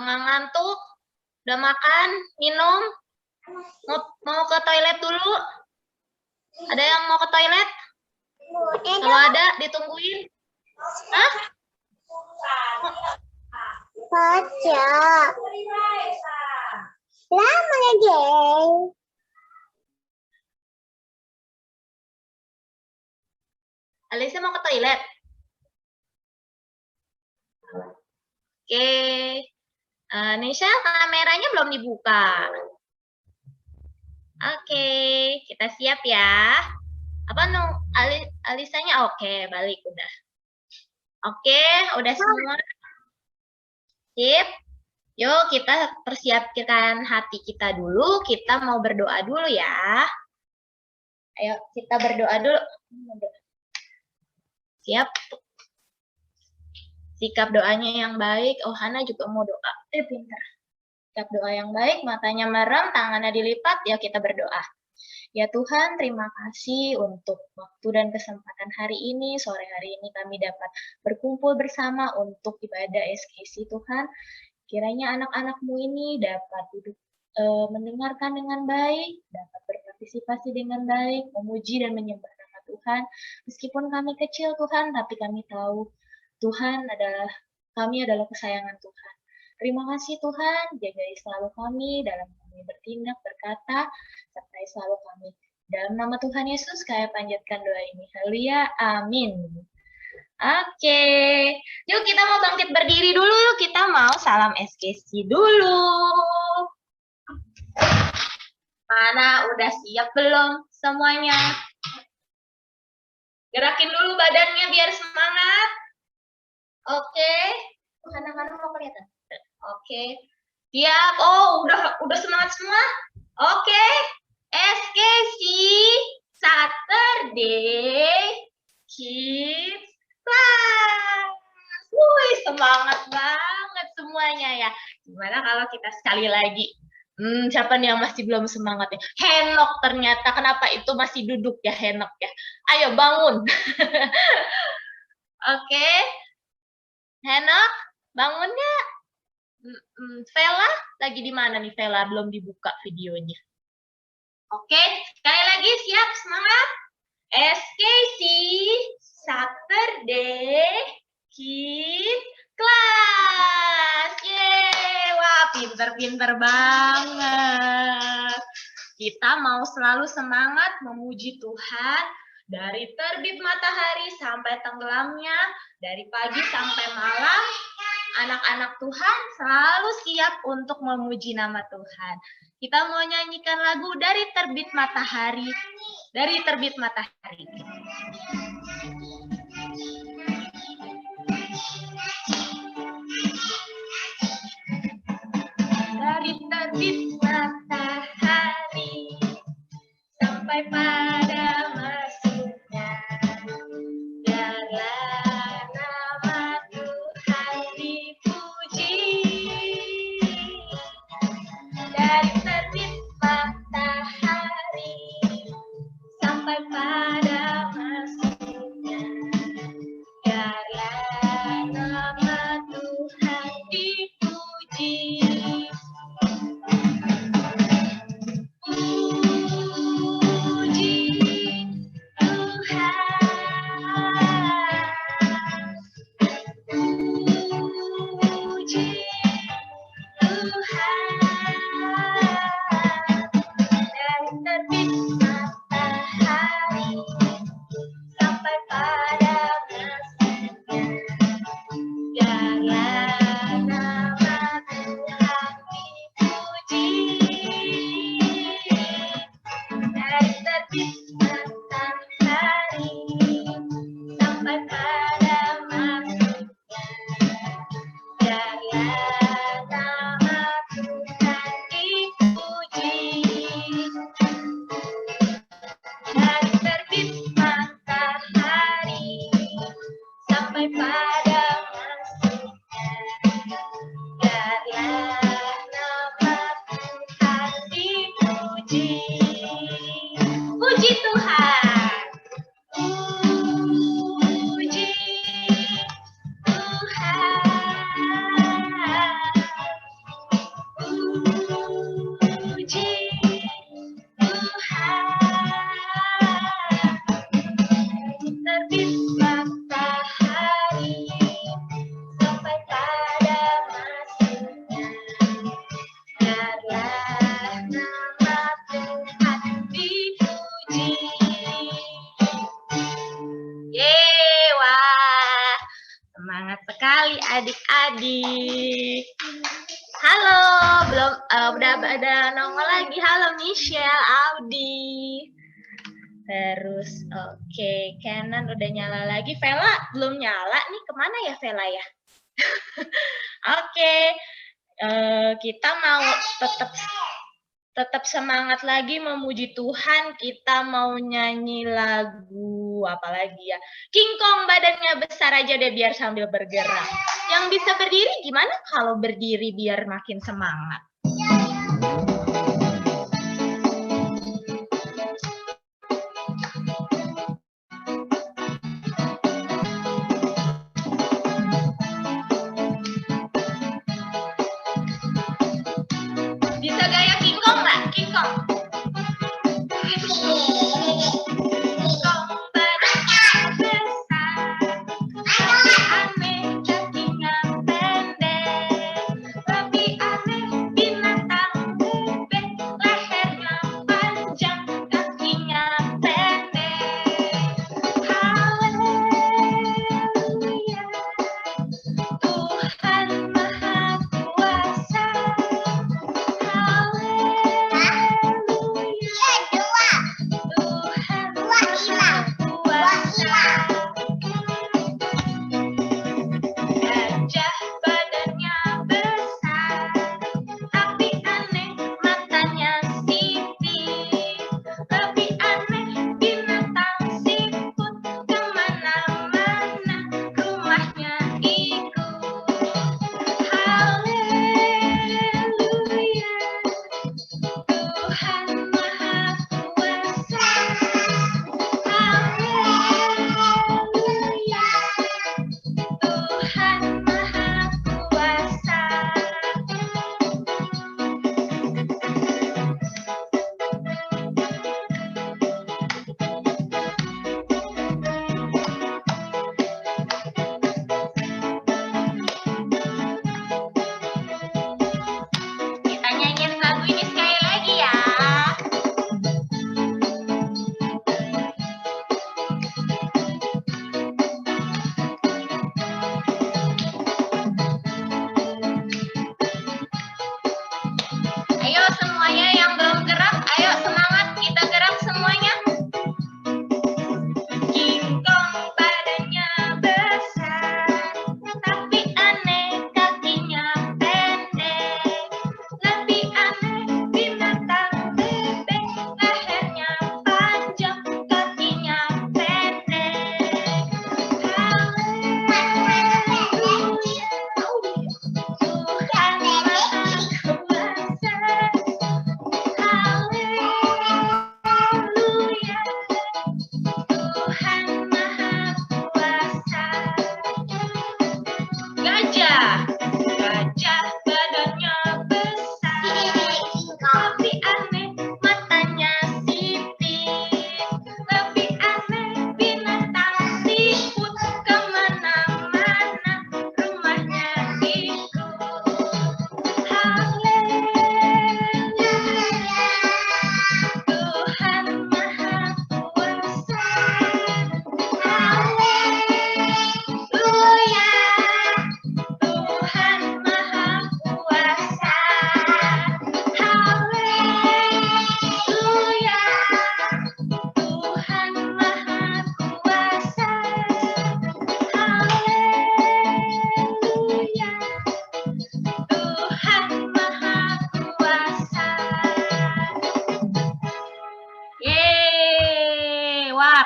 ngantuk? Udah makan? Minum? Mau ke toilet dulu? Ada yang mau ke toilet? Kalau ada, ditungguin. Hah? Baca. Lama lagi. Alisa mau ke toilet? Oke. Nisha, kameranya belum dibuka. Oke, kita siap ya. Apa Alisanya? Oke, balik udah. Oke, udah semua. Sip. Yuk kita persiapkan hati kita dulu. Kita mau berdoa dulu ya. Ayo kita berdoa dulu. Siap. Sikap doanya yang baik. Oh, Hana juga mau doa. Pintar. Sikap doa yang baik, matanya merem, tangannya dilipat. Ya kita berdoa. Ya Tuhan, terima kasih untuk waktu dan kesempatan hari ini. Sore hari ini kami dapat berkumpul bersama untuk ibadah SKC Tuhan. Kiranya anak-anak-Mu ini dapat duduk mendengarkan dengan baik, dapat berpartisipasi dengan baik, memuji dan menyembah nama Tuhan. Meskipun kami kecil Tuhan, tapi kami tahu kami adalah kesayangan Tuhan. Terima kasih Tuhan, jagai selalu kami dalam kami bertindak, berkata, sertai selalu kami. Dalam nama Tuhan Yesus, kami panjatkan doa ini. Haleluya, amin. Oke, yuk kita mau bangkit berdiri dulu, yuk kita mau salam SKC dulu. Mana, udah siap belum semuanya? Gerakin dulu badannya biar semangat. Oke, anak-anak mau kelihatan. Oke, siap. Oh, udah semangat semua. Oke, SKC Saturday Kids Class. Wih, semangat banget semuanya ya. Gimana kalau kita sekali lagi? Siapa nih yang masih belum semangat ya? Henok ternyata. Kenapa itu masih duduk ya Henok ya? Ayo bangun. Oke. Henok, bangunnya. Vela, lagi di mana nih Vela? Belum dibuka videonya. Oke, sekali lagi siap, semangat. SKC Saturday Kids Class. Yeay, wah pinter-pinter banget. Kita mau selalu semangat memuji Tuhan dari terbit matahari sampai tenggelamnya, dari pagi sampai malam. Anak-anak Tuhan selalu siap untuk memuji nama Tuhan. Kita mau nyanyikan lagu dari terbit matahari. Dari terbit matahari. Dari terbit matahari sampai pada masuknya. Biarlah nama Tuhan dipuji. Dari terbit matahari sampai pada masuknya. Biarlah nama Tuhan dipuji. adik-adik. Halo, belum udah ada nongol lagi. Halo Michelle, Audi. Terus oke, Canon udah nyala lagi. Vela belum nyala nih. Kemana ya Vela ya? Oke, kita mau tetap semangat lagi memuji Tuhan. Kita mau nyanyi lagu apa lagi ya? King Kong badannya besar aja deh biar sambil bergerak. Yang bisa berdiri gimana kalau berdiri biar makin semangat? Bisa gaya King Kong nggak? King Kong.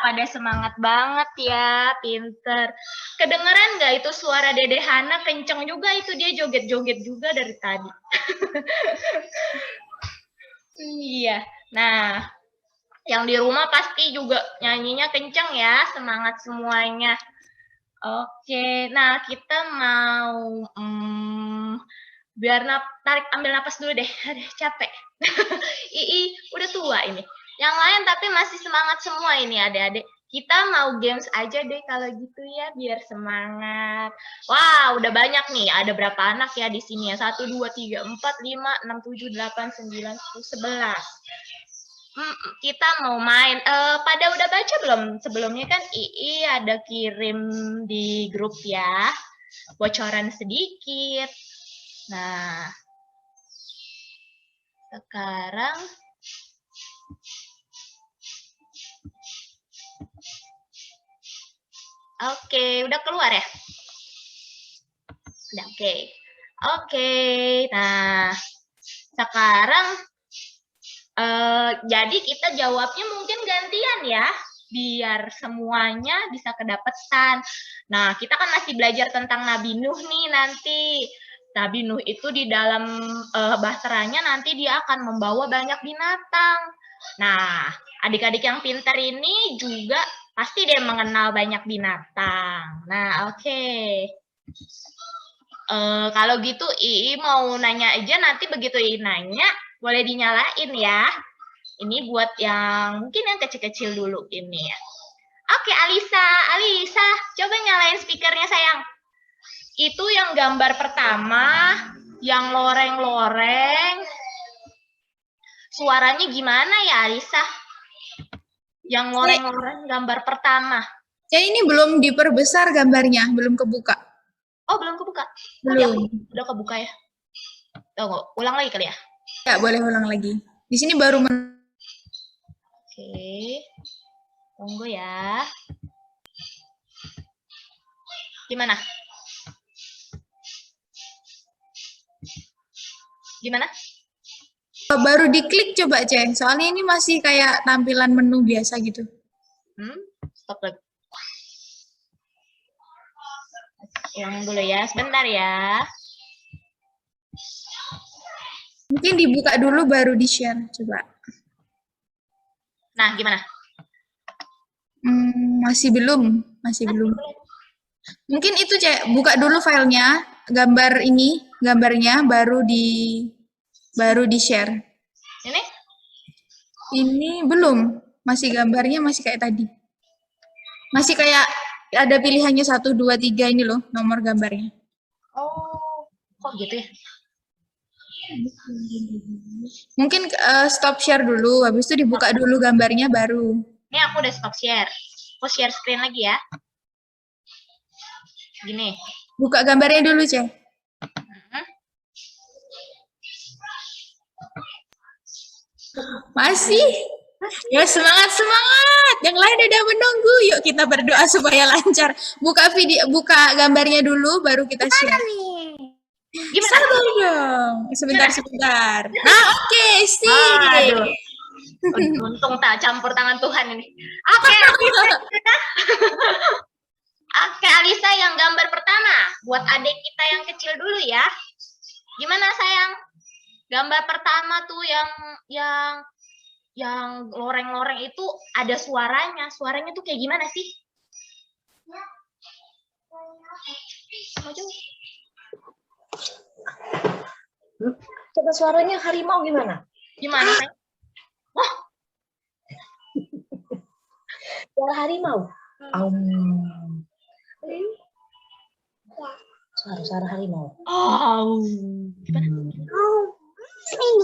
Pada semangat banget ya, pinter. Kedengeran nggak itu suara Dede Hana kenceng juga itu, dia joget-joget juga dari tadi. Iya, nah yang di rumah pasti juga nyanyinya kenceng ya, semangat semuanya. Oke, nah kita mau biar ambil napas dulu deh, aduh capek. Udah tua ini. Yang lain tapi masih semangat semua ini adik-adik. Kita mau games aja deh kalau gitu ya, biar semangat. Wah, udah banyak nih. Ada berapa anak ya di sini ya? 1, 2, 3, 4, 5, 6, 7, 8, 9, 10, 11. Kita mau main. Pada udah baca belum? Sebelumnya kan ada kirim di grup ya. bocoran sedikit. Nah, sekarang oke, udah keluar ya? Udah, oke. Oke, nah sekarang jadi kita jawabnya mungkin gantian ya, biar semuanya bisa kedapetan. Nah, kita kan masih belajar tentang Nabi Nuh nih nanti. Nabi Nuh itu di dalam bahteranya nanti dia akan membawa banyak binatang. Nah, adik-adik yang pintar ini juga pasti dia mengenal banyak binatang. Nah, oke. Kalau gitu Ii mau nanya aja, nanti begitu Ii nanya boleh dinyalain ya. Ini buat yang mungkin yang kecil-kecil dulu ini ya. Oke, Alisa, coba nyalain speakernya sayang. Itu yang gambar pertama, yang loreng-loreng. Suaranya gimana ya Alisa? Yang loreng-loreng gambar pertama. Ini belum diperbesar gambarnya, belum kebuka. Oh, belum kebuka? Belum. Udah kebuka ya? Tunggu, ulang lagi kali ya? Ya, boleh ulang lagi. Di sini baru Oke. Tunggu ya. Gimana? Gimana? baru diklik coba, Ceng. Soalnya ini masih kayak tampilan menu biasa gitu. Stop lagi. Ulang dulu ya, sebentar ya. Mungkin dibuka dulu baru di-share, coba. Nah, gimana? Masih belum. Mungkin itu, Cek, buka dulu filenya, gambarnya baru di-share. Ini? Ini belum, masih gambarnya masih kayak tadi. Masih kayak ada pilihannya 1, 2, 3 ini loh, nomor gambarnya. Oh, kok gitu ya? Mungkin stop share dulu, habis itu dibuka dulu gambarnya baru. Ini aku udah stop share. Aku share screen lagi ya. Gini. Buka gambarnya dulu, Cek. Masih? Ya, semangat! Yang lain udah menunggu. Yuk kita berdoa supaya lancar. Buka gambarnya dulu, baru kita share. Gimana? Sabar dong. Sebentar. Nah, oke, sih. Aduh. Untung tak campur tangan Tuhan ini. Oke. Oke, Alisa yang gambar pertama. Buat adik kita yang kecil dulu ya. Gimana sayang? Gambar pertama tuh yang loreng-loreng itu ada suaranya. Suaranya tuh kayak gimana sih? Coba suaranya harimau gimana? Gimana? Wah. Suara harimau. Suara harimau. Oh. Gimana?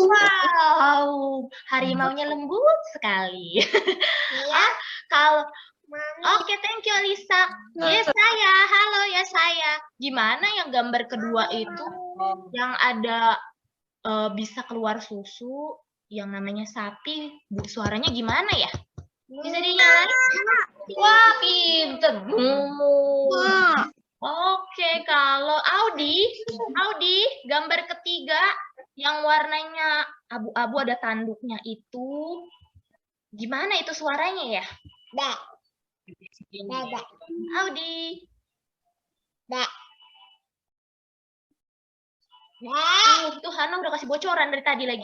Wow, harimaunya lembut sekali. Kalau Oke, thank you Alisa. Yes, saya. Halo ya saya. Gimana yang gambar kedua itu yang ada bisa keluar susu yang namanya sapi, suaranya gimana ya? Bisa dinyalain? Wah, pinter. Oke, kalau Audi, gambar ketiga yang warnanya abu-abu ada tanduknya itu, gimana itu suaranya ya? Audi. Itu Hana udah kasih bocoran dari tadi lagi.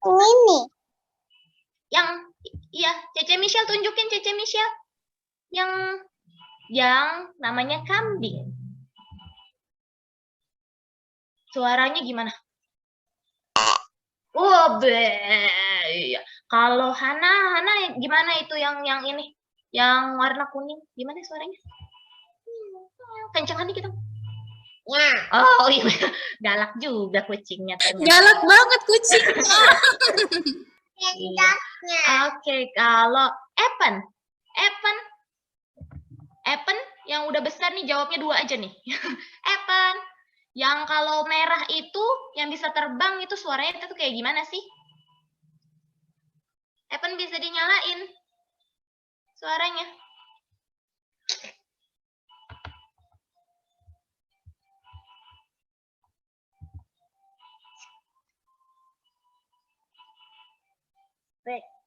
Ini. Iya, Cece Michelle, tunjukin Cece Michelle. Yang namanya kambing. Suaranya gimana? Oh, iya. Kalau Hana gimana itu yang ini? Yang warna kuning, gimana suaranya? Kencengan dikit dong. Oh iya, galak juga kucingnya ternyata. Galak banget kucingnya. Oke, kalau Evan Yang udah besar nih jawabnya 2 aja nih. Evan, yang kalau merah itu yang bisa terbang itu suaranya itu kayak gimana sih? Evan bisa dinyalain suaranya.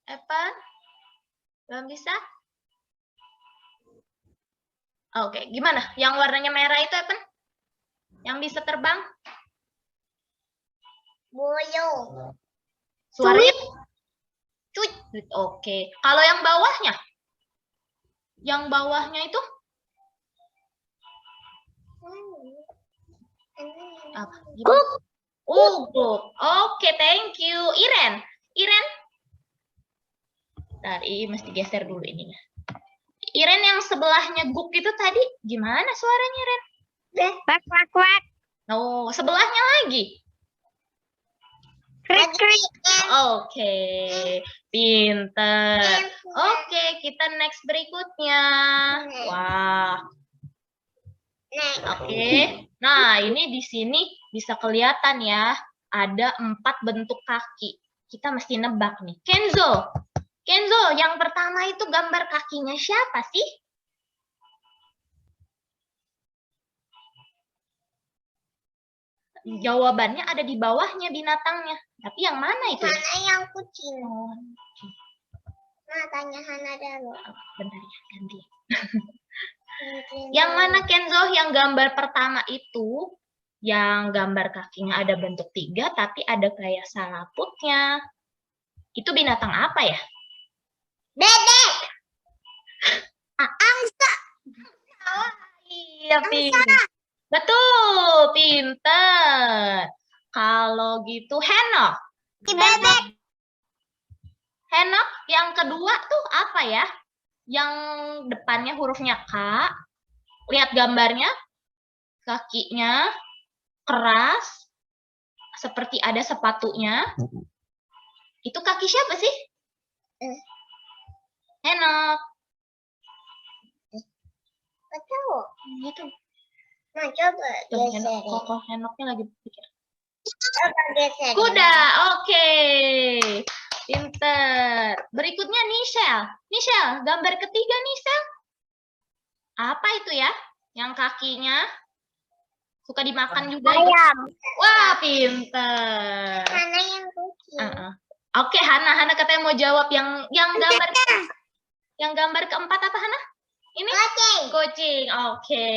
Evan, belum bisa? Oke, gimana? Yang warnanya merah itu Evan? Yang bisa terbang? Boyo. Suaranya cuit. Oke. Kalau yang bawahnya? Yang bawahnya itu apa? Gimana? Guk. Oke, thank you. Iren. Tadi mesti geser dulu ininya. Iren yang sebelahnya guk itu tadi gimana suaranya, Iren? Kwak, kwak, kwak. Oh, sebelahnya lagi. Krik, krik. Oke, pinter. Oke, kita next berikutnya. Wah. Oke. Nah, ini di sini bisa kelihatan ya, ada 4 bentuk kaki. Kita mesti nebak nih. Kenzo, yang pertama itu gambar kakinya siapa sih? Jawabannya ada di bawahnya binatangnya. Tapi yang mana itu? Hana yang kucing. Oh, Nah, tanya Hana dulu. bentar ya, ganti. Yang mana Kenzo? Yang gambar pertama itu, yang gambar kakinya ada bentuk 3, tapi ada kayak salaputnya. Itu binatang apa ya? Bebek. Angsa. Iya, pinter. Betul, pinter. Kalau gitu, henok. Bebek. Henok yang kedua tuh apa ya? Yang depannya hurufnya K. Lihat gambarnya. Kakinya keras. Seperti ada sepatunya. Itu kaki siapa sih? Henok. Betul. Gitu. Nah, coba Tuh, geserin. Koko henoknya lagi pikir. Coba geserin. Kuda, oke. Pinter. Berikutnya Nichelle, gambar ketiga Nichelle. Apa itu ya? Yang kakinya suka dimakan juga. Ayam. Wah, pinter. Hana yang kucing. Oke, Hana katanya mau jawab yang gambar keempat apa, Hana? Ini? Kucing. Oke.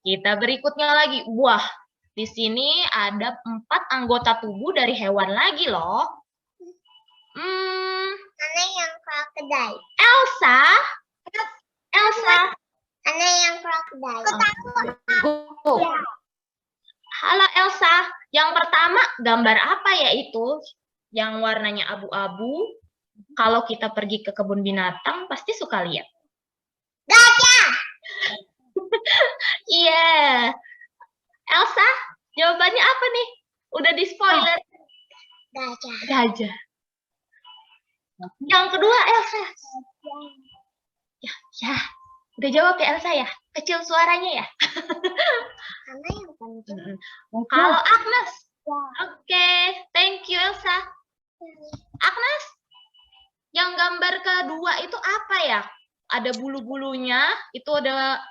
Kita berikutnya lagi. Wah, di sini ada 4 anggota tubuh dari hewan lagi loh. Hana yang krokodil. Elsa. Hana yang krokodil. Go. Halo Elsa. Yang pertama gambar apa ya itu? Yang warnanya abu-abu. Kalau kita pergi ke kebun binatang pasti suka lihat. Gajah. Iya. Elsa, jawabannya apa nih? Udah di spoiler. Gajah. Yang kedua Elsa. Ya. Udah jawab ya Elsa ya? Kecil suaranya ya? Hana yang penting. Kalau Agnes. Oke, thank you Elsa. Agnes, yang gambar kedua itu apa ya? Ada bulu-bulunya, itu ada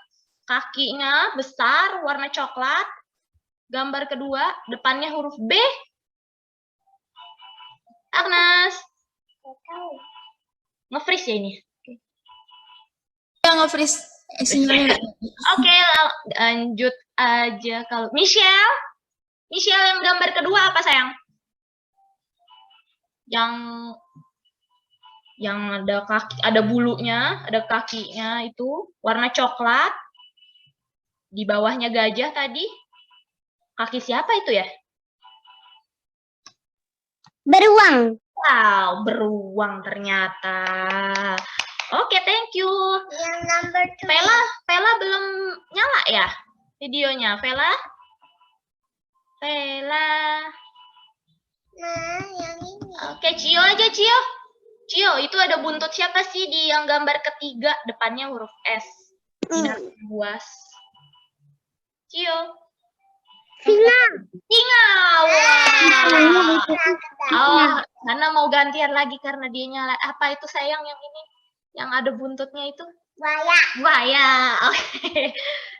kakinya besar, warna coklat. Gambar kedua, depannya huruf B. Agnes. Nge-freeze ya ini? Ya, nge-freeze sinyalnya. Oke, lanjut aja kalau Michelle yang gambar kedua apa sayang? Yang ada kaki, ada bulunya, ada kakinya itu warna coklat. Di bawahnya gajah tadi. Kaki siapa itu ya? Beruang. Wow, beruang ternyata. Oke, thank you. Yang number 2. Vela belum nyala ya videonya, Vela? Nah, yang ini. Oke, Cio aja, Cio, itu ada buntut siapa sih di yang gambar ketiga, depannya huruf S? binatang buas. Cio. Singa. Singa. Wah. Oh, Hana mau gantian lagi karena dia nyala. Apa itu sayang yang ini? Yang ada buntutnya itu? Buaya. Buaya. Oke.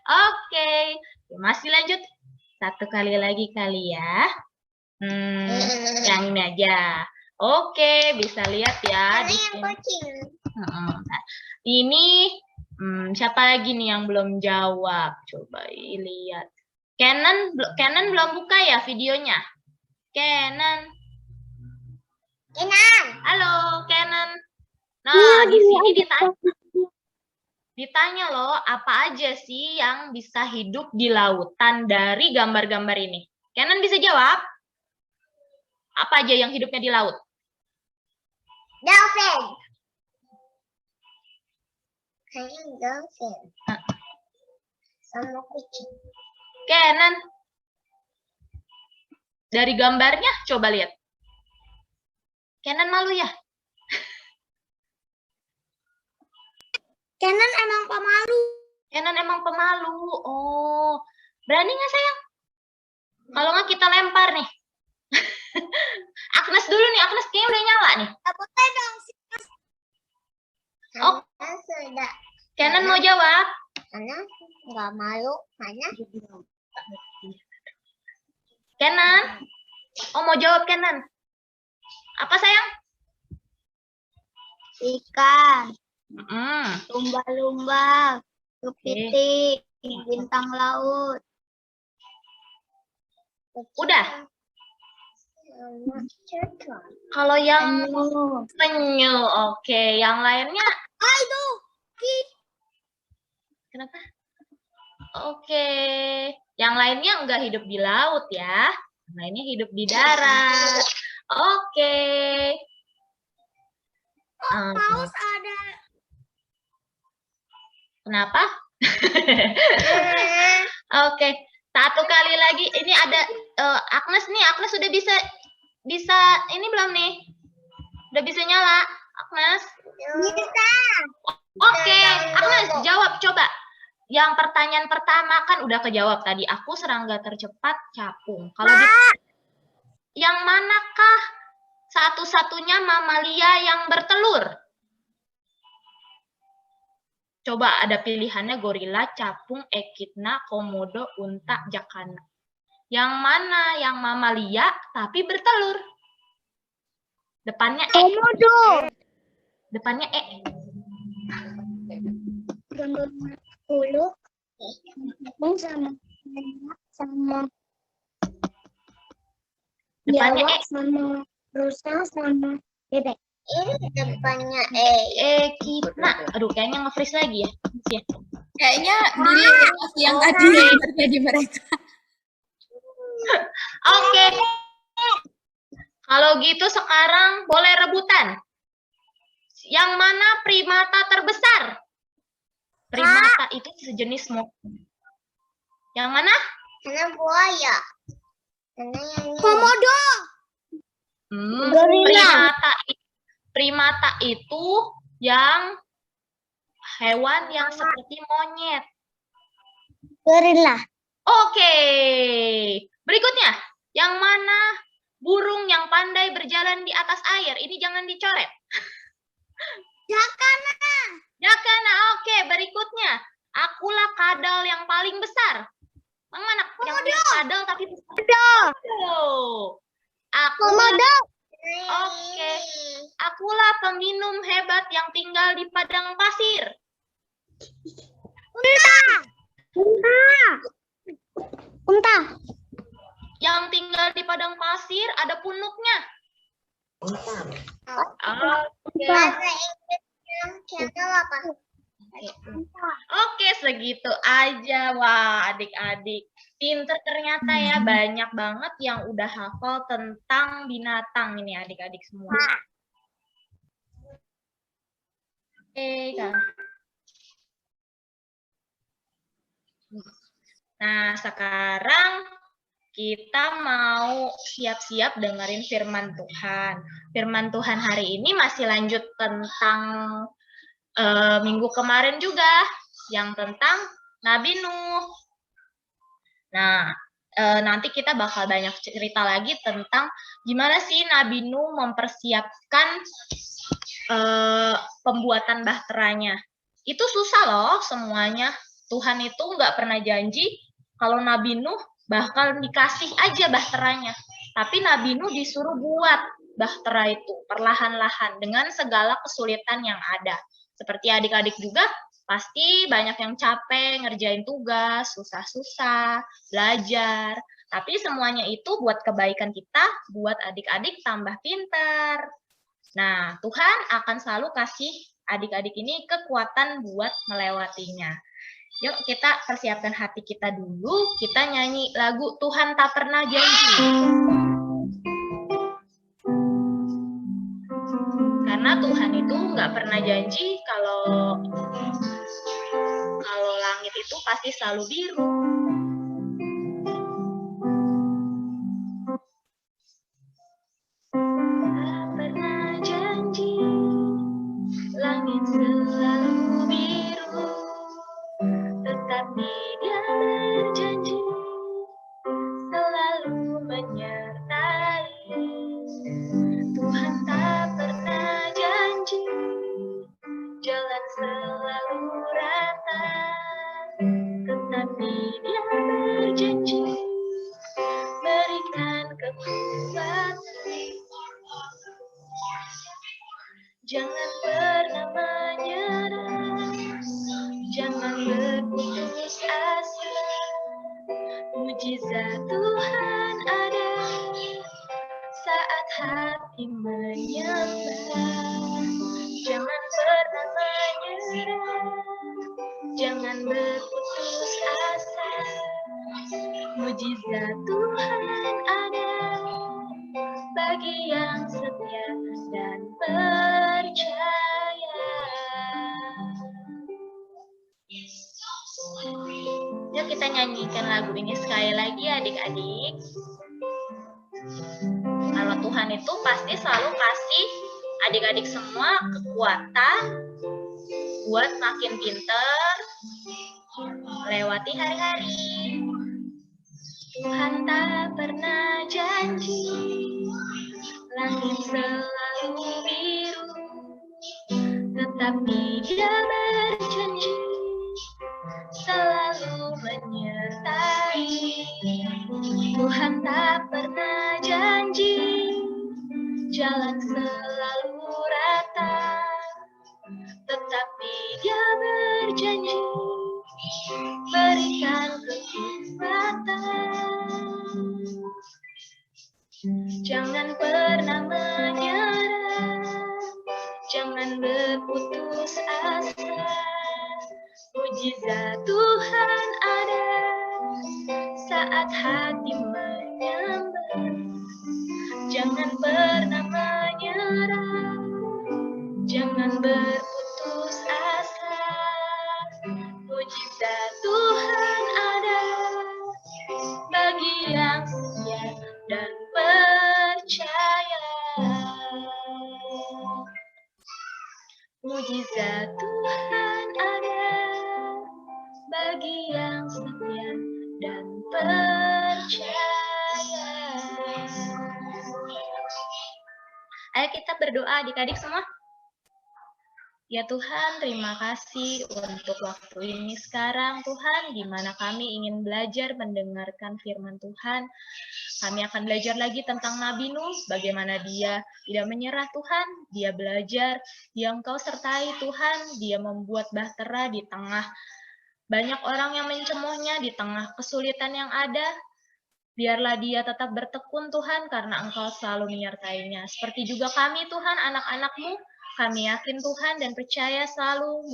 Oke. Masih lanjut. Satu kali lagi kali ya. Yang ini aja. Oke, bisa lihat ya. Karena Di yang sini. kucing. Nah, ini siapa lagi nih yang belum jawab? Coba lihat. Canon belum buka ya videonya? Canon. Inan. Halo, Canon. Nah, di sini ditanya loh, apa aja sih yang bisa hidup di lautan dari gambar-gambar ini? Canon bisa jawab? Apa aja yang hidupnya di laut? Dolphin. Kayaknya dolphin. Sama kucing. Canon. Dari gambarnya, coba lihat. Canon malu ya? Canon emang pemalu. Canon emang pemalu. Oh, berani nggak sayang? Kalau nggak kita lempar nih. Agnes dulu nih, Agnes kayaknya udah nyala nih. Boleh dong sih. Oh. Sudah. Canon mau jawab? Karena nggak malu. Karena Canon? Oh, mau jawab Canon? Apa sayang? ikan, Mm. lumba-lumba, kepiting, bintang laut. Udah. Kalau yang penyu, oke. Yang lainnya? Itu. Kenapa? Oke. Yang lainnya nggak hidup di laut ya. Yang lainnya hidup di darat. Oke. Paus ada. Kenapa? Oke. Satu kali lagi. Ini ada Agnes nih. Agnes sudah bisa ini belum nih? Udah bisa nyala, Agnes? Bisa. Oke, Agnes jawab coba. Yang pertanyaan pertama kan udah kejawab tadi. Aku serangga tercepat capung. Kalau yang manakah satu-satunya mamalia yang bertelur? Coba ada pilihannya gorila, capung, ekidna, komodo, unta, jakana. Yang mana yang mamalia tapi bertelur? Depannya E. Komodo. Depannya E. Gambar 10. Sama Depannya E. sama rusa sama bebek. Ini depannya Ekidna. Aduh, kayaknya nge-freeze lagi ya. Kayaknya delete yang tadi yang terjadi mereka. Oke. Kalau gitu sekarang boleh rebutan. Yang mana primata terbesar? Primata itu sejenis Yang mana? Karena buaya. Karena yang komodo. Primata itu yang hewan yang seperti monyet. Gorila. Oke. Berikutnya, yang mana burung yang pandai berjalan di atas air? Ini jangan dicoret. Jakana. Jakana, oke. Berikutnya, akulah kadal yang paling besar. Yang mana? Yang punya kadal tapi besar. Komodo. Oke. Akulah peminum hebat yang tinggal di padang pasir. Unta. Yang tinggal di padang pasir ada punuknya. Oke. Oke, segitu aja. Wah, adik-adik. Pinter ternyata ya. Banyak banget yang udah hafal tentang binatang ini adik-adik semua. Oke, Kak. Nah, sekarang kita mau siap-siap dengerin firman Tuhan. Firman Tuhan hari ini masih lanjut tentang minggu kemarin juga, yang tentang Nabi Nuh. Nah, nanti kita bakal banyak cerita lagi tentang gimana sih Nabi Nuh mempersiapkan pembuatan bahteranya. Itu susah loh semuanya. Tuhan itu nggak pernah janji kalau Nabi Nuh bakal dikasih aja bahteranya. Tapi Nabi Nuh disuruh buat bahtera itu perlahan-lahan dengan segala kesulitan yang ada. Seperti adik-adik juga pasti banyak yang capek ngerjain tugas, susah-susah, belajar. Tapi semuanya itu buat kebaikan kita, buat adik-adik tambah pintar. Nah, Tuhan akan selalu kasih adik-adik ini kekuatan buat melewatinya. Yuk kita persiapkan hati kita dulu, kita nyanyi lagu Tuhan Tak Pernah Janji. Karena Tuhan itu nggak pernah janji kalau langit itu pasti selalu biru. Tak pernah janji langit selalu biru, tetapi Dia berjanji selalu menyertai. Tuhan tak pernah janji jalan selalu rata, tetapi Dia berjanji berikan kekuatan. Jangan pernah menyerah, jangan berputus asa. Mujizat Tuhan ada saat hati menyembah. Jangan pernah menyerah, jangan berputus asa. Mujizat Tuhan ada bagi yang setia dan percaya. Yuk kita nyanyikan lagu ini sekali lagi adik-adik. Kalau Tuhan itu pasti selalu kasih adik-adik semua kekuatan buat makin pinter melewati hari-hari. Tuhan tak pernah janji langit selalu biru, tetapi Dia berjanji selalu menyertai. Tuhan tak pernah janji jalan selalu rata, tetapi Dia berjanji berikan kekuatan. Jangan pernah menyerah, jangan berputus asa. Mujizat Tuhan ada saat hati menyembah. Jangan pernah menyerah, jangan berputus asa. Mujizat Tuhan ada bagi yang setia dan percaya. Mujizat Tuhan ada bagi yang setia dan percaya. Ayo kita berdoa adik-adik semua. Ya Tuhan, terima kasih untuk waktu ini sekarang Tuhan, di mana kami ingin belajar mendengarkan firman Tuhan. Kami akan belajar lagi tentang Nabi Nuh, bagaimana dia tidak menyerah Tuhan, dia belajar, dia Engkau sertai Tuhan, dia membuat bahtera di tengah banyak orang yang mencemohnya, di tengah kesulitan yang ada. Biarlah dia tetap bertekun Tuhan, karena Engkau selalu menyertainya. Seperti juga kami Tuhan, anak-anak-Mu, kami yakin Tuhan dan percaya selalu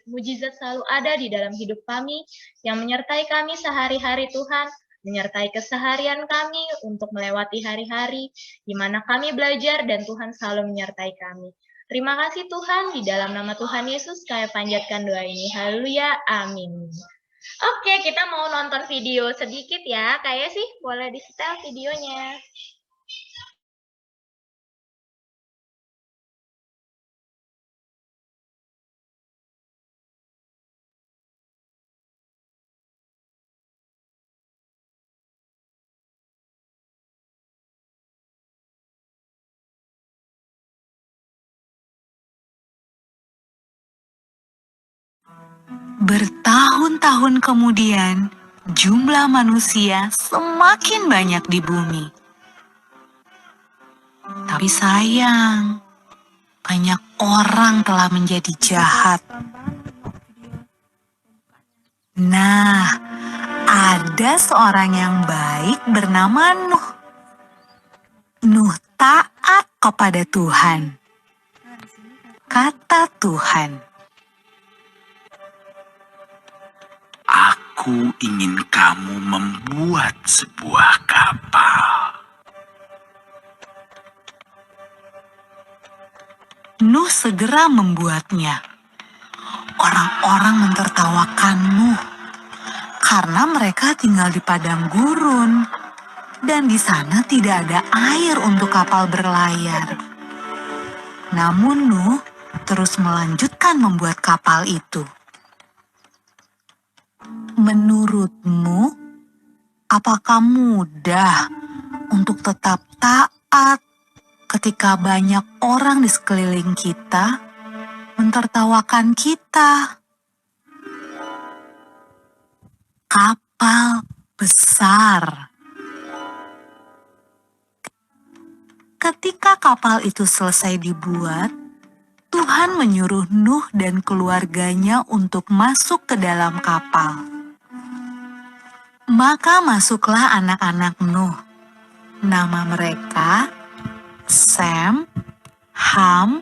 mujizat selalu ada di dalam hidup kami, yang menyertai kami sehari-hari Tuhan, menyertai keseharian kami untuk melewati hari-hari, di mana kami belajar dan Tuhan selalu menyertai kami. Terima kasih Tuhan, di dalam nama Tuhan Yesus kami panjatkan doa ini. Haleluya, amin. Oke, kita mau nonton video sedikit ya. Kayaknya sih boleh di-setel videonya. Bertahun-tahun kemudian, jumlah manusia semakin banyak di bumi. Tapi sayang, banyak orang telah menjadi jahat. Nah, ada seorang yang baik bernama Nuh. Nuh taat kepada Tuhan. Kata Tuhan, Aku ingin kamu membuat sebuah kapal. Nuh segera membuatnya. Orang-orang mentertawakan Nuh karena mereka tinggal di padang gurun dan di sana tidak ada air untuk kapal berlayar. Namun Nuh terus melanjutkan membuat kapal itu. Menurutmu, apakah mudah untuk tetap taat ketika banyak orang di sekeliling kita mentertawakan kita? Kapal besar. Ketika kapal itu selesai dibuat, Tuhan menyuruh Nuh dan keluarganya untuk masuk ke dalam kapal. Maka masuklah anak-anak Nuh. Nama mereka Sem, Ham,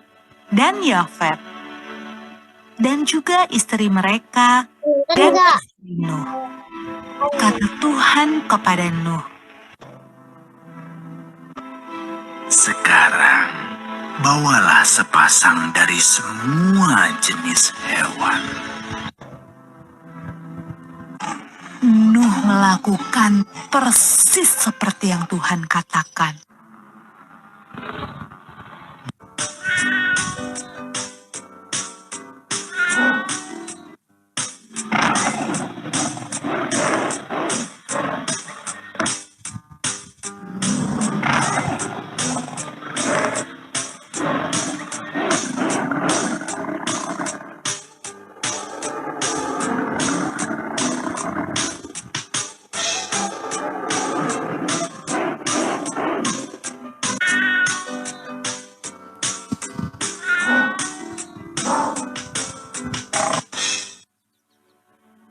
dan Yafet. Dan juga istri mereka dan istri Nuh. Kata Tuhan kepada Nuh, Sekarang, bawalah sepasang dari semua jenis hewan. Nuh melakukan persis seperti yang Tuhan katakan.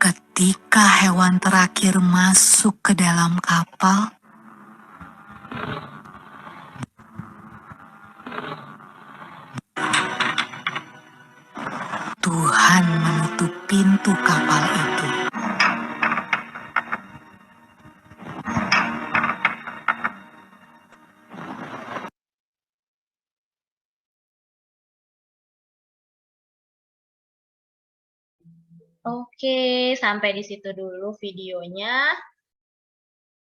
Ketika hewan terakhir masuk ke dalam kapal, Tuhan menutup pintu kapal itu. Oke, sampai di situ dulu videonya.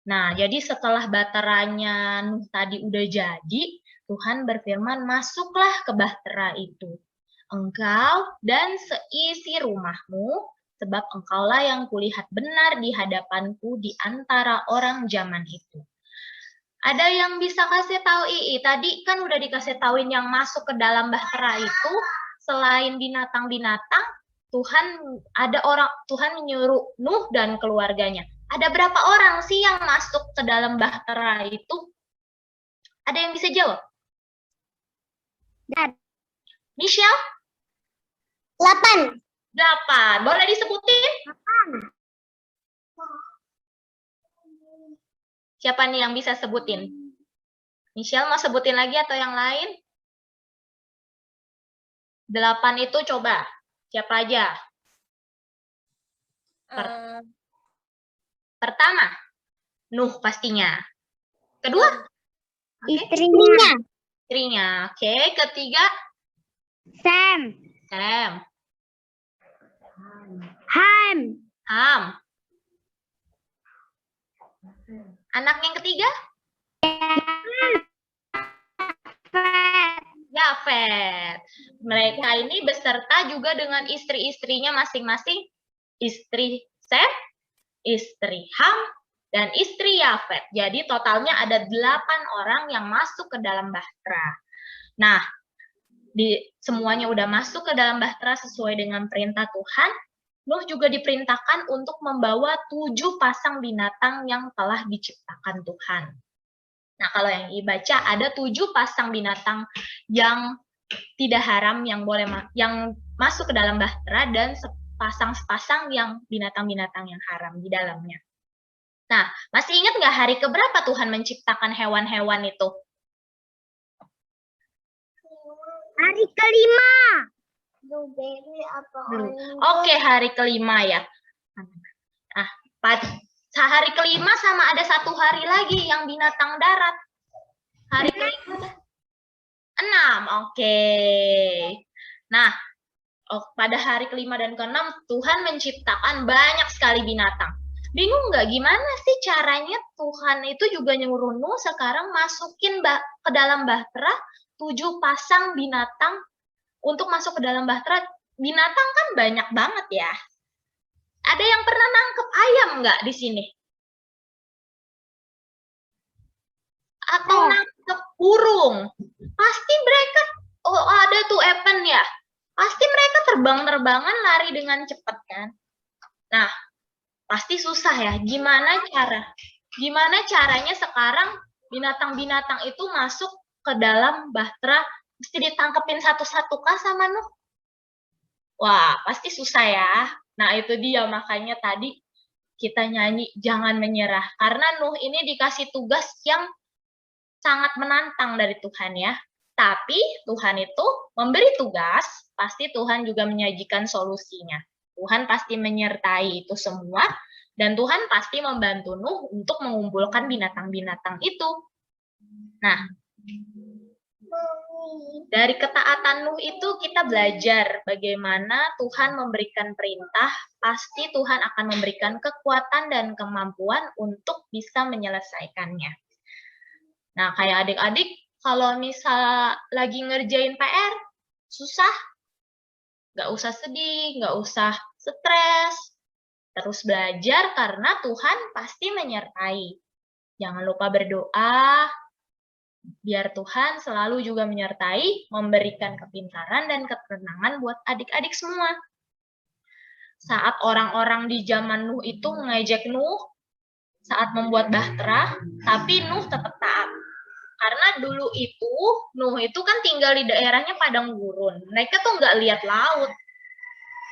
Nah, jadi setelah baterainya Nuh tadi udah jadi, Tuhan berfirman, masuklah ke bahtera itu, engkau dan seisi rumahmu, sebab engkaulah yang kulihat benar di hadapanku di antara orang zaman itu. Ada yang bisa kasih tahu Ii? Tadi kan udah dikasih tauin yang masuk ke dalam bahtera itu, selain binatang-binatang, Tuhan menyuruh Nuh dan keluarganya. Ada berapa orang sih yang masuk ke dalam bahtera itu? Ada yang bisa jawab? Michelle? 8. 8. Boleh disebutin? Siapa nih yang bisa sebutin? Michelle mau sebutin lagi atau yang lain? 8 itu coba. Siapa aja? Pertama, Nuh pastinya. Kedua? Istrinya. Istrinya. Oke, ketiga? Sam. Sam. Ham. Ham. Anak yang ketiga? Yafet. Mereka ini beserta juga dengan istri-istrinya masing-masing. Istri Sem, istri Ham, dan istri Yafet. Jadi totalnya ada 8 orang yang masuk ke dalam bahtera. Nah, semuanya udah masuk ke dalam bahtera sesuai dengan perintah Tuhan. Nuh juga diperintahkan untuk membawa 7 pasang binatang yang telah diciptakan Tuhan. Nah, kalau yang dibaca ada 7 pasang binatang yang tidak haram yang boleh yang masuk ke dalam bahtera dan sepasang-sepasang yang binatang-binatang yang haram di dalamnya. Nah, masih ingat nggak hari keberapa Tuhan menciptakan hewan-hewan itu? Hari kelima. Blueberry apa? Oke, hari kelima ya. Nah, hari kelima sama ada 1 hari lagi yang binatang darat. Hari kelima 6, oke. Nah, pada hari kelima dan keenam Tuhan menciptakan banyak sekali binatang. Bingung nggak gimana sih caranya Tuhan itu juga nyuruh Nuh sekarang masukin ke dalam bahtera 7 pasang binatang untuk masuk ke dalam bahtera. Binatang kan banyak banget ya. Ada yang pernah nangkep ayam nggak di sini? Atau nangkep burung? Pasti mereka, ada tuh epen ya. Pasti mereka terbang-terbangan lari dengan cepat kan. Nah, pasti susah ya. Gimana caranya sekarang binatang-binatang itu masuk ke dalam bahtera, mesti ditangkepin satu-satu kah sama Nuh? Wah, pasti susah ya. Nah, itu dia makanya tadi kita nyanyi jangan menyerah. Karena Nuh ini dikasih tugas yang sangat menantang dari Tuhan ya. Tapi Tuhan itu memberi tugas, pasti Tuhan juga menyajikan solusinya. Tuhan pasti menyertai itu semua, dan Tuhan pasti membantu Nuh untuk mengumpulkan binatang-binatang itu. Nah, dari ketaatan Nuh itu kita belajar bagaimana Tuhan memberikan perintah, pasti Tuhan akan memberikan kekuatan dan kemampuan untuk bisa menyelesaikannya. Nah, kayak adik-adik, kalau misal lagi ngerjain PR, susah, nggak usah sedih, nggak usah stres, terus belajar karena Tuhan pasti menyertai. Jangan lupa berdoa, biar Tuhan selalu juga menyertai, memberikan kepintaran dan ketenangan buat adik-adik semua. Saat orang-orang di zaman Nuh itu mengejek Nuh saat membuat bahtera, tapi Nuh tetap taat. Karena dulu itu, Nuh itu kan tinggal di daerahnya padang gurun. Mereka tuh nggak lihat laut.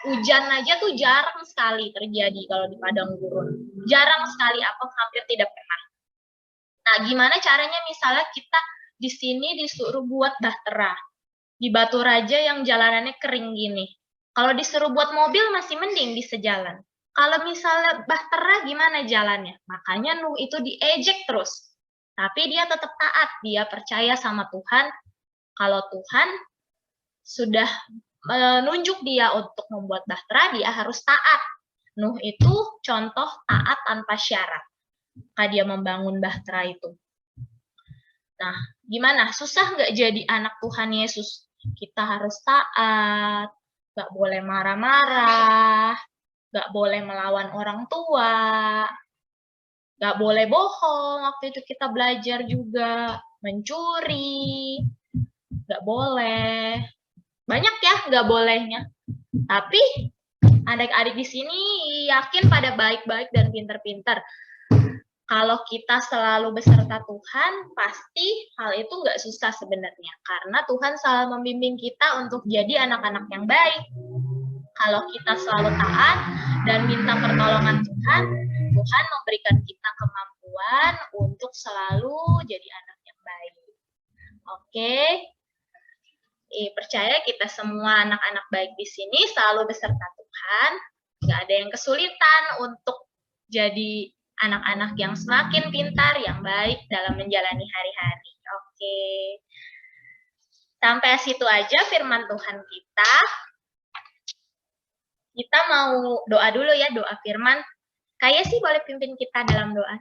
Hujan aja tuh jarang sekali terjadi kalau di padang gurun. Jarang sekali, hampir tidak pernah. Nah, gimana caranya misalnya kita di sini disuruh buat bahtera. Di Batu Raja yang jalanannya kering gini. Kalau disuruh buat mobil masih mending bisa jalan. Kalau misalnya bahtera gimana jalannya? Makanya Nuh itu diejek terus. Tapi dia tetap taat, dia percaya sama Tuhan. Kalau Tuhan sudah menunjuk dia untuk membuat bahtera, dia harus taat. Nuh itu contoh taat tanpa syarat. Ketika dia membangun bahtera itu. Nah, gimana? Susah nggak jadi anak Tuhan Yesus? Kita harus taat, nggak boleh marah-marah, nggak boleh melawan orang tua, nggak boleh bohong, waktu itu kita belajar juga, mencuri, nggak boleh. Banyak ya nggak bolehnya. Tapi adik-adik di sini yakin pada baik-baik dan pinter-pinter. Kalau kita selalu beserta Tuhan, pasti hal itu nggak susah sebenarnya. Karena Tuhan selalu membimbing kita untuk jadi anak-anak yang baik. Kalau kita selalu taat dan minta pertolongan Tuhan, Tuhan memberikan kita kemampuan untuk selalu jadi anak yang baik. Oke? Percaya kita semua anak-anak baik di sini selalu beserta Tuhan. Nggak ada yang kesulitan untuk jadi anak-anak yang semakin pintar, yang baik dalam menjalani hari-hari. Oke. Sampai situ aja firman Tuhan kita. Kita mau doa dulu ya, doa firman. Kayak sih boleh pimpin kita dalam doa.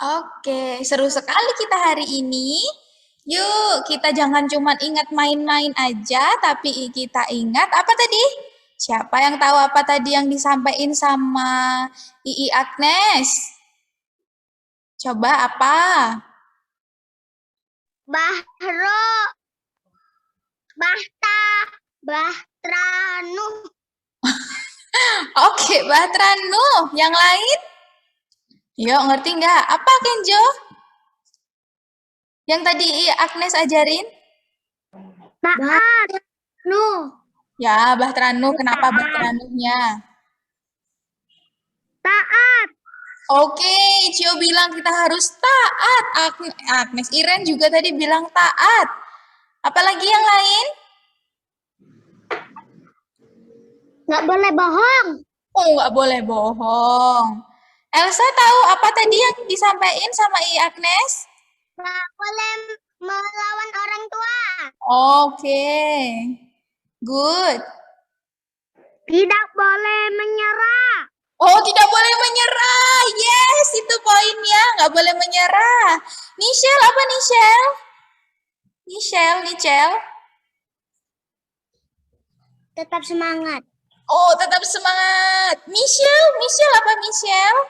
Oke, seru sekali kita hari ini. Yuk, kita jangan cuma ingat main-main aja, tapi kita ingat apa tadi? Siapa yang tahu apa tadi yang disampaikan sama Ii Agnes? Coba apa? Bahro. Bahta. Bahtranu. Oke, Batranu. Yang lain? Yuk, ngerti nggak? Apa, Kenjo? Yang tadi Agnes ajarin? Taat. Nu. Ya, Batranu. Kenapa Batranunya? Taat. Oke, Cio bilang kita harus taat. Agnes Iren juga tadi bilang taat. Apalagi yang lain? Nggak boleh bohong. Oh, nggak boleh bohong. Elsa tahu apa tadi yang disampaikan sama Agnes? Nggak boleh melawan orang tua. Oke, good. Tidak boleh menyerah. Oh, tidak boleh menyerah. Yes, itu poinnya. Nggak boleh menyerah. Michelle, apa Michelle? Michelle. Tetap semangat. Oh, tetap semangat. Michelle apa Michelle?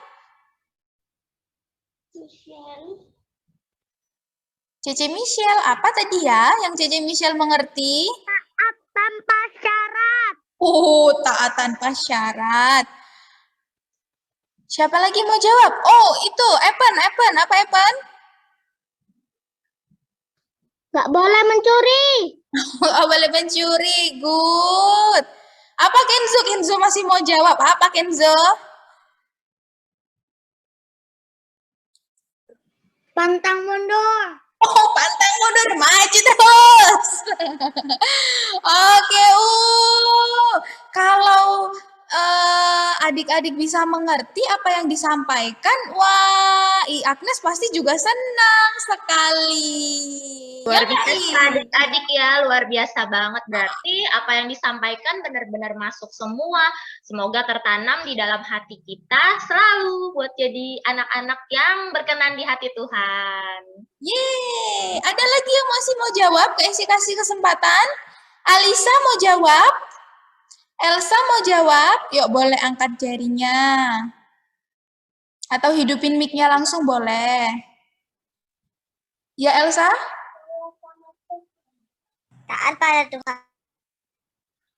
Cece Michelle, apa tadi ya yang Cece Michelle mengerti? Taat tanpa syarat. Oh, taat tanpa syarat. Siapa lagi mau jawab? Oh, itu Evan. Apa Evan? Nggak boleh mencuri. Oh, boleh mencuri. Good. Apa Kenzo? Kenzo masih mau jawab. Apa Kenzo? Pantang mundur. Oh, pantang mundur, maju terus. Oke, kalau adik-adik bisa mengerti apa yang disampaikan, wah, Agnes pasti juga senang sekali. Luar Ya nggak, biasa adik-adik ya, luar biasa banget. Berarti apa yang disampaikan benar-benar masuk semua. Semoga tertanam di dalam hati kita selalu buat jadi anak-anak yang berkenan di hati Tuhan. Yeay, ada lagi yang masih mau jawab? Kasih kesempatan. Alisa mau jawab? Elsa mau jawab? Yuk, boleh angkat jarinya. Atau hidupin mic-nya langsung boleh. Ya, Elsa? Taat pada Tuhan.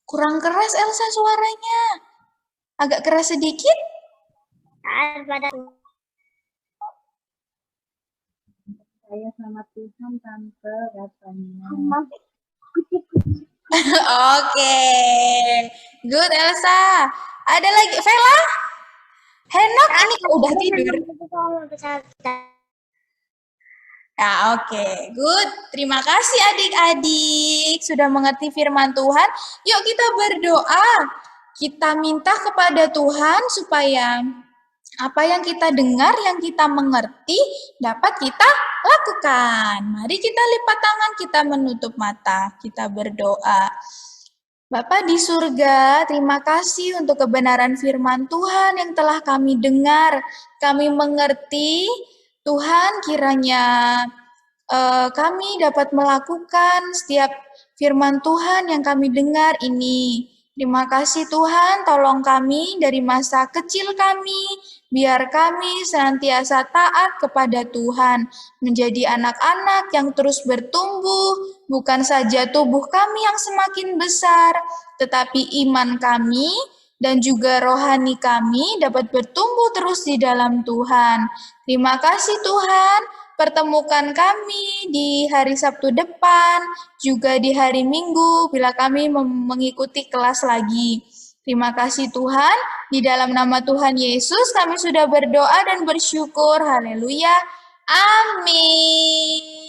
Kurang keras, Elsa, suaranya. Agak keras sedikit. Taat pada Tuhan. Saya sama Tuhan tante rasanya. Oke. Good, Elsa. Ada lagi, Vela? Henok ini udah tidur. Ya, oke. Good. Terima kasih adik-adik sudah mengerti firman Tuhan. Yuk kita berdoa. Kita minta kepada Tuhan supaya apa yang kita dengar, yang kita mengerti, dapat kita lakukan. Mari kita lipat tangan, kita menutup mata, kita berdoa. Bapa di surga, terima kasih untuk kebenaran firman Tuhan yang telah kami dengar, kami mengerti. Tuhan, kiranya kami dapat melakukan setiap firman Tuhan yang kami dengar ini. Terima kasih Tuhan, tolong kami dari masa kecil kami, biar kami senantiasa taat kepada Tuhan, menjadi anak-anak yang terus bertumbuh, bukan saja tubuh kami yang semakin besar, tetapi iman kami dan juga rohani kami dapat bertumbuh terus di dalam Tuhan. Terima kasih Tuhan, pertemukan kami di hari Sabtu depan, juga di hari Minggu bila kami mengikuti kelas lagi. Terima kasih Tuhan, di dalam nama Tuhan Yesus kami sudah berdoa dan bersyukur. Haleluya. Amin.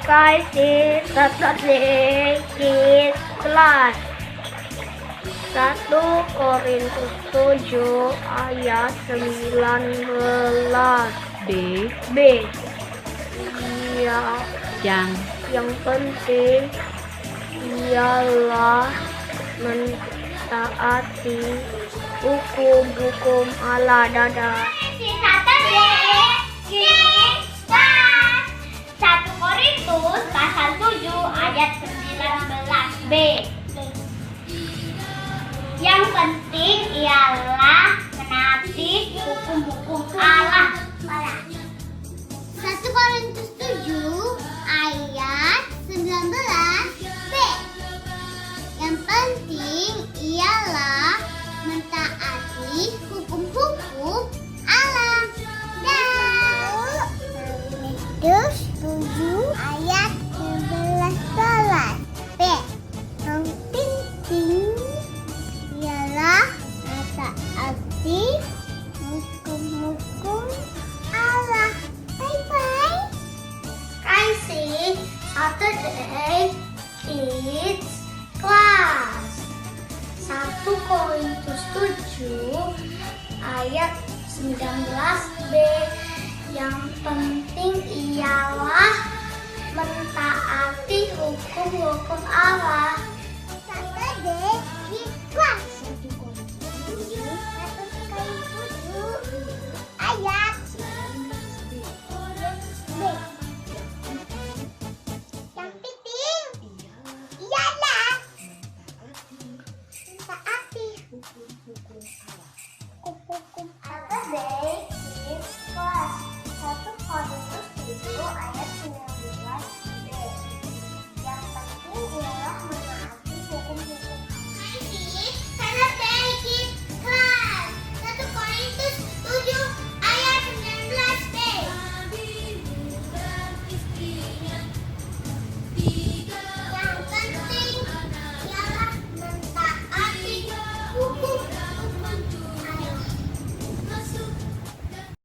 Kasih Saturday Kids Class 1 Korintus 7 ayat 19 B. Yang penting ialah mentaati hukum-hukum Allah. Dadah. 1 Korintus pasal 7 ayat 19b. Yang penting ialah menaati hukum-hukum Allah. 1 Korintus 7 ayat 19b. Yang penting ialah mentaati hukum-hukum Allah. Korintus 7 ayat 19b. Yang penting ialah mentaati hukum-hukum Allah. Bye-bye. Kasih Saturday Kids Class. 1 Korintus 7 ayat 19b. Yang penting ialah mentaati hukum-hukum Allah.